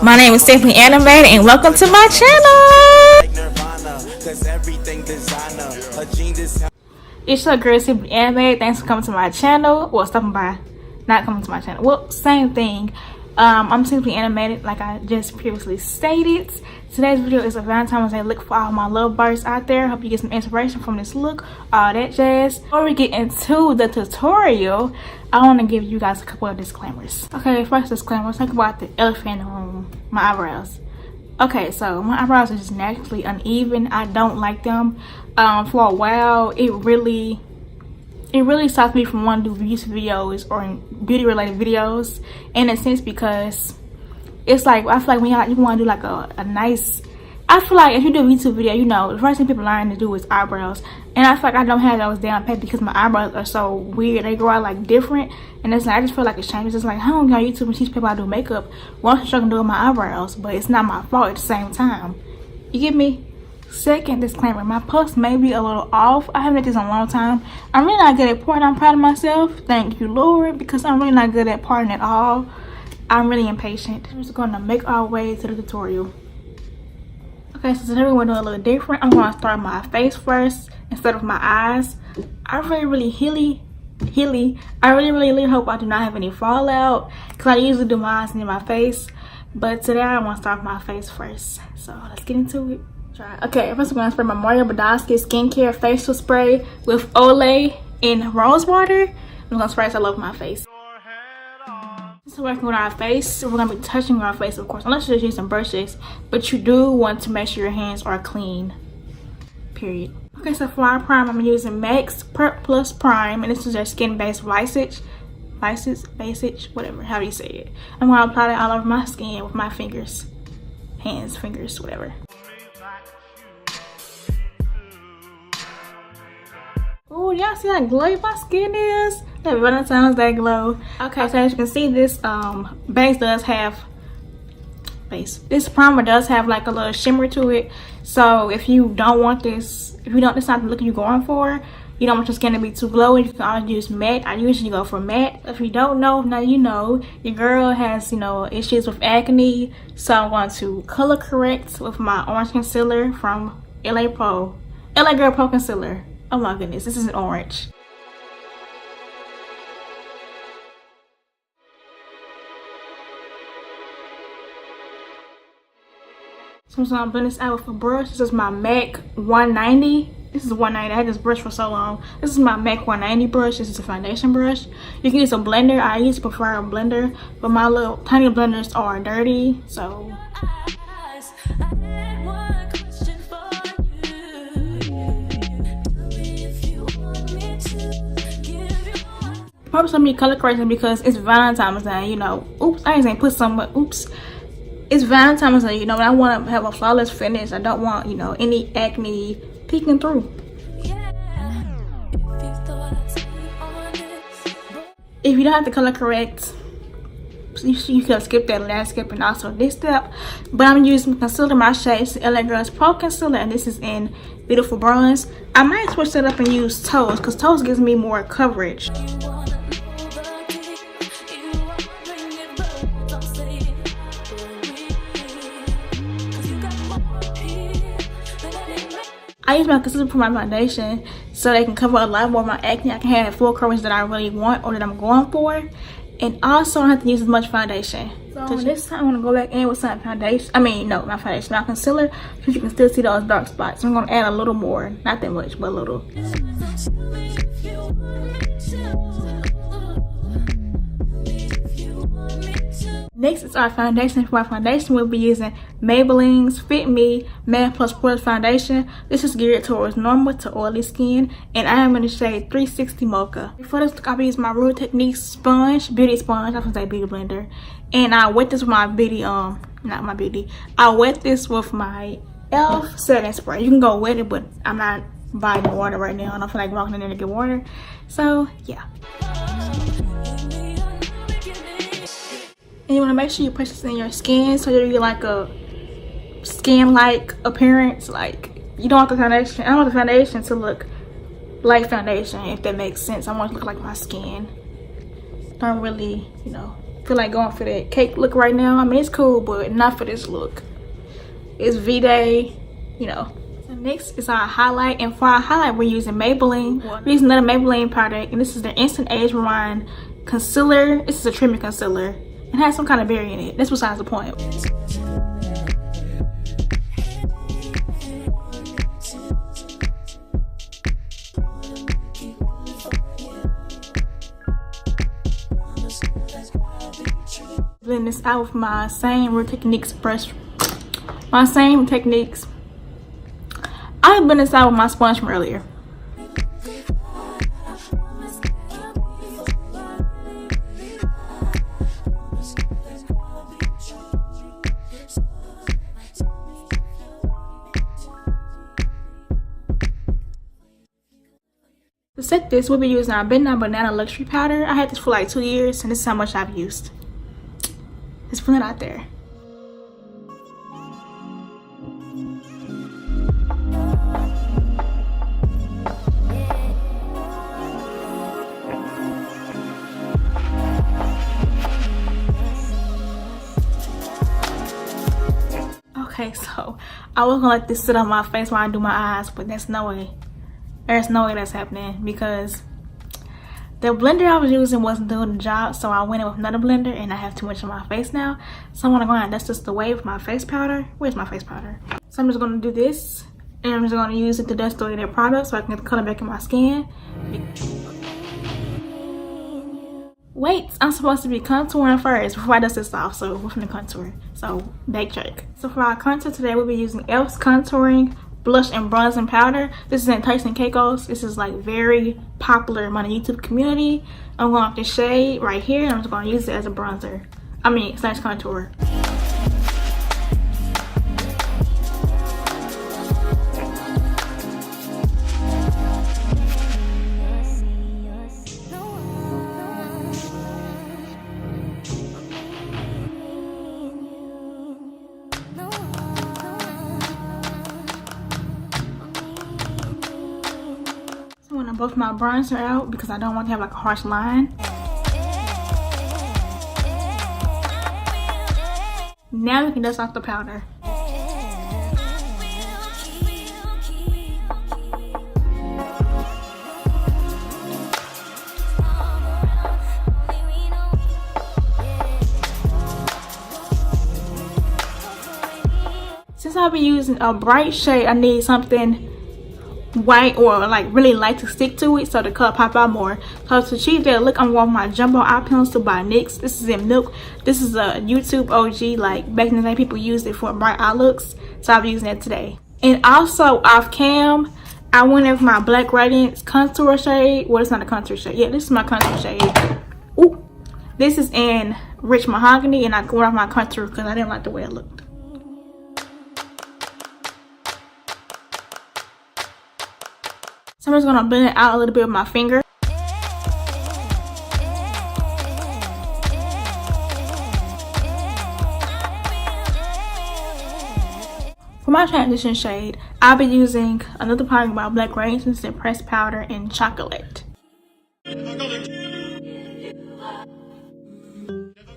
My name is Simply Animated and welcome to my channel. It's your girl Simply Animated. Thanks for coming to my channel. Well, stopping by, not coming to my channel. Well, same thing. I'm Simply Animated, like I just previously stated. Today's video is a Valentine's Day look for all my lovebirds out there. Hope you get some inspiration from this look, all that jazz. Before we get into the tutorial, I want to give you guys a couple of disclaimers. Okay, first disclaimer, let's talk about the elephant in the room, my eyebrows. Okay, so my eyebrows are just naturally uneven. I don't like them. For a while, it really stopped me from wanting to do beauty videos or beauty related videos, in a sense, because it's like, I feel like when you want to do like a nice, I feel like if you do a YouTube video, you know, the first thing people learn to do is eyebrows, and I feel like I don't have those down pat because my eyebrows are so weird. They grow out like different, and it's like, I just feel like it's shame. It's just like, I don't go on YouTube and teach people how to do makeup. Well, I'm struggling doing my eyebrows, but it's not my fault at the same time. You get me? Second disclaimer, my post may be a little off. I haven't done this in a long time. I'm really not good at parting. I'm proud of myself. Thank you, Lord, because I'm really not good at parting at all. I'm really impatient. We're just going to make our way to the tutorial. Okay, so today we're going to do a little different. I'm going to start my face first instead of my eyes. I really hope I do not have any fallout, because I usually do my eyes and then my face. But today I want to start with my face first. So let's get into it. Okay, first I'm going to spray my Badescu skincare facial spray with Olay and rose water. I'm going to spray this all over my face. So working with our face, we're going to be touching our face, of course, unless you just use some brushes, but you do want to make sure your hands are clean, period. Okay, so for our prime, I'm using NYX Plus Prime, and this is their skin-based Visage, whatever, how do you say it. I'm going to apply that all over my skin with my fingers, hands, fingers, whatever. Oh, y'all see how glowy my skin is? That Valentine's Day glow. Okay, so as you can see, this this primer does have like a little shimmer to it. So if you don't want this, it's not the look you're going for, you don't want your skin to be too glowy, you can always use matte. I usually go for matte. If you don't know, now you know. Your girl has, you know, issues with acne, so I'm going to color correct with my orange concealer from LA Girl Pro Concealer. Oh my goodness, this is an orange. So I'm gonna blend this out with a brush. This is my MAC 190. This is 190. I had this brush for so long. This is my MAC 190 brush. This is a foundation brush. You can use a blender. I usually prefer a blender, but my little tiny blenders are dirty, so. Purpose of me color correcting because it's Valentine's Day, you know. Oops, I ain't put some, but oops. It's Valentine's Day, you know, and I want to have a flawless finish. I don't want, you know, any acne peeking through. If you don't have to color correct, you could skip that last step and also this step. But I'm using concealer. My shade is LA Girls Pro Concealer, and this is in Beautiful Bronze. I might switch it up and use Toes, because Toes gives me more coverage. I use my concealer for my foundation so they can cover a lot more of my acne. I can have full coverage that I really want or that I'm going for. And also I don't have to use as much foundation. So this time I'm going to go back in with some foundation. Not foundation, my concealer, because you can still see those dark spots. So I'm going to add a little more. Not that much, but a little. Next is our foundation. For our foundation, we'll be using Maybelline's Fit Me Matte Plus Poreless Foundation. This is geared towards normal to oily skin, and I am in the shade 360 Mocha. For this, I'll be using my Real Techniques sponge, beauty sponge. I was say beauty blender, and I wet this with my beauty, I wet this with my e.l.f. setting spray. You can go wet it, but I'm not buying water right now. I don't feel like walking in there to get water, so yeah. And you want to make sure you put this in your skin so you get like a skin-like appearance. Like, you don't want the foundation. I don't want the foundation to look like foundation, if that makes sense. I want it to look like my skin. Don't really, you know, feel like going for that cake look right now. I mean, it's cool, but not for this look. It's V-Day, you know. So next is our highlight, and for our highlight, we're using Maybelline. We're using another Maybelline product, and this is the Instant Age Rewind Concealer. This is a treatment concealer. It has some kind of berry in it. That's besides the point. Blend this out with my same Real Techniques brush. My same techniques. I blend this out with my sponge from earlier. To set this, we'll be using our Midnight Banana Luxury Powder. I had this for like 2 years, and this is how much I've used. Just put it out there. Okay, so I was gonna let this sit on my face while I do my eyes, but there's no way. There's no way that's happening because the blender I was using wasn't doing the job, so I went in with another blender and I have too much on my face now. So I'm gonna go ahead and dust this away with my face powder. Where's my face powder? So I'm just gonna do this, and I'm just gonna use it to dust away their product so I can get the color back in my skin. Wait, I'm supposed to be contouring first before I dust this off, so we're finna contour. So backtrack. So for our contour today, we'll be using e.l.f.'s contouring blush and bronzing powder. This is in Turk and Caicos. This is like very popular in my YouTube community. I'm going off this shade right here, and I'm just going to use it as a bronzer. I mean, slash contour. I'm gonna buff my bronzer out because I don't want to have like a harsh line. Now we can dust off the powder. Since I'll be using a bright shade, I need something white or like really light to stick to it so the color pop out more. So to achieve that look, I'm going with my jumbo eye pencil by NYX. This is in Lewk. This is a YouTube OG, like back in the day people used it for bright eye looks, so I'll be using it today. And also off cam, I went in with my Black Radiance contour shade. Well, it's not a contour shade. Yeah, this is my contour shade. Ooh, this is in Rich Mahogany, and I went off my contour because I didn't like the way it looked. So I'm just gonna blend it out a little bit with my finger. For my transition shade, I'll be using another product by Black Radiance. This is pressed powder in chocolate.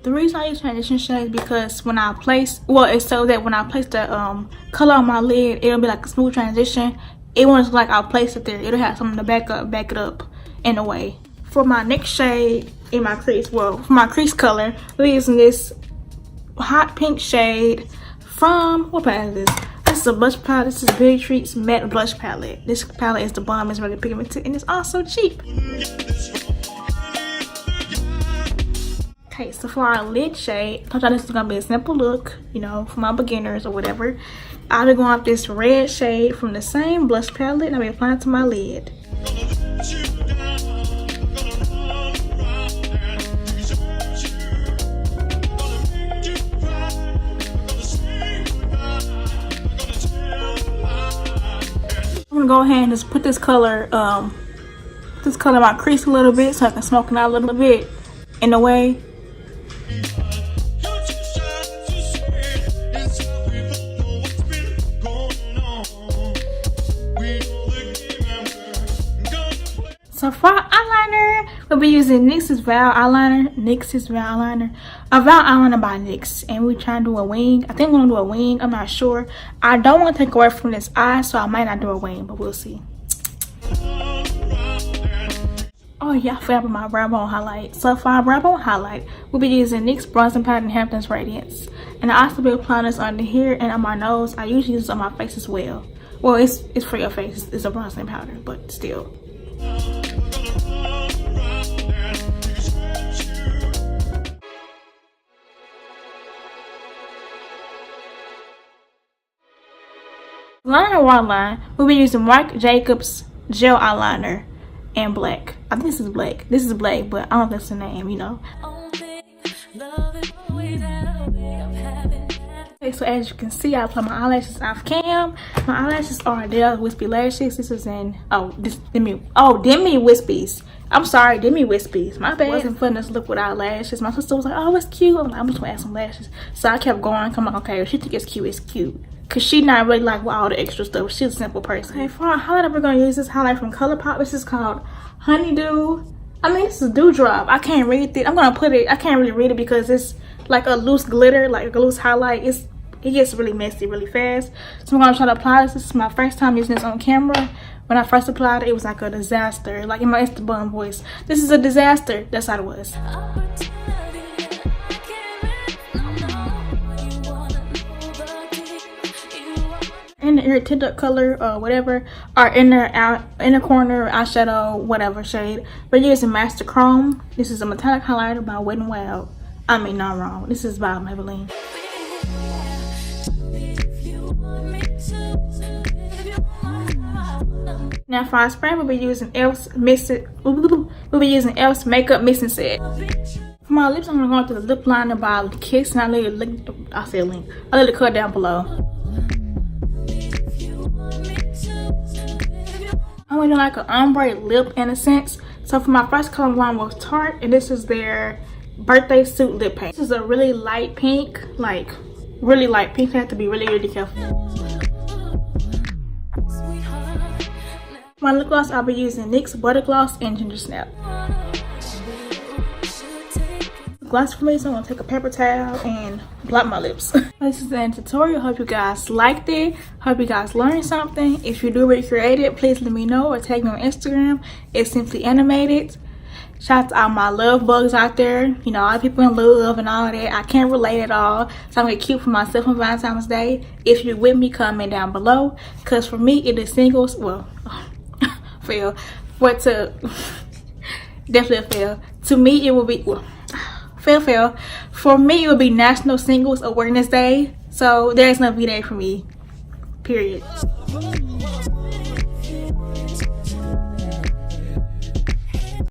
The reason I use transition shade is because when I place, well, it's so that when I place the color on my lid, it'll be like a smooth transition. It won't look like I'll place it there. It'll have something to back it up in a way. For my next shade in my crease, well, for my crease color, we're using this hot pink shade from, what palette is this? This is a blush palette. This is Big Treats Matte Blush Palette. This palette is the bomb. It's really pigmented and it's also cheap. Okay, so for our lid shade, I thought this was gonna be a simple look, you know, for my beginners or whatever. I'll be going with this red shade from the same blush palette, and I'll be applying it to my lid. I'm gonna go ahead and just put this color in my crease a little bit so I can smoke it out a little bit in a way. So for our eyeliner, we'll be using NYX Vinyl Eyeliner. a Val eyeliner by NYX, and we're trying to do a wing. I think I'm gonna do a wing. I'm not sure. I don't want to take away from this eye, so I might not do a wing, but we'll see. Oh yeah, I forgot about my brow bone highlight. So for our brow bone highlight, we'll be using NYX bronzing powder in Hamptons Radiance, and I also be applying this under here and on my nose. I usually use it on my face as well. Well, it's for your face. It's a bronzing powder, but still. Liner waterline, we'll be using Marc Jacobs gel eyeliner and black. I think this is black. This is black, but I don't know if that's the name, you know. Okay, so as you can see, I apply my eyelashes off cam. My eyelashes are Adele Wispy Lashes. This is in Demi Wispies. I'm sorry, Demi Wispies. My bad. I wasn't putting this look without lashes. My sister was like, "Oh, it's cute." I'm like, "I'm just gonna add some lashes." So I kept going. Come on, okay. If she think it's cute, it's cute. Cause she not really like with all the extra stuff. She's a simple person. Okay, for our highlighter, we're gonna use this highlight from ColourPop. This is called Honeydew. I mean, this is Dewdrop. I can't read it. I'm gonna put it. I can't really read it because it's like a loose glitter, like a loose highlight. It gets really messy really fast. So I'm gonna try to apply this. This is my first time using this on camera. When I first applied it, it was like a disaster. Like in my Instagram voice, this is a disaster. That's how it was. In the irritated color or whatever, or inner corner eyeshadow, whatever shade, we're using Master Chrome. This is a metallic highlighter by Wet n Wild. I mean, not wrong. This is by Maybelline. Now for our spray, we'll be using Elf's Makeup Missing Set. For my lips, I'm gonna go into the lip liner by Kiss, and I'll let it cut down below. I'm gonna do like an ombre lip in a sense. So for my first color one was Turk, and this is their birthday suit lip paint. This is a really light pink, like really light pink. I have to be really careful. My lip gloss, I'll be using NYX Butter Gloss and Ginger Snap. Gloss for me, so I'm gonna take a paper towel and blot my lips. This is the tutorial. Hope you guys liked it. Hope you guys learned something. If you do recreate it, please let me know or tag me on Instagram. It's Simply Animated. Shout out to all my love bugs out there. You know, all the people in love and all that. I can't relate at all, so I'm gonna get cute for myself on Valentine's Day. If you're with me, comment down below. Cause for me, it is singles. Well, fail. But to definitely a fail. To me, it will be fail. For me, it will be National Singles Awareness Day. So there's no V-Day for me. Period.